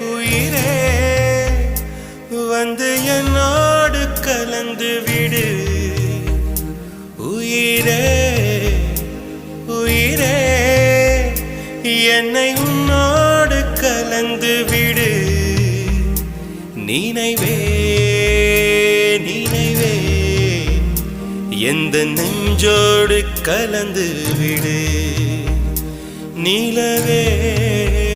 உயிரே வந்து என்னோடு கலந்து விடு உயிரே உயிரே என்னை உன்னோடு கலந்து விடு நினைவே நினைவே எந்த நெஞ்சோடு கலந்து விடு நிலவே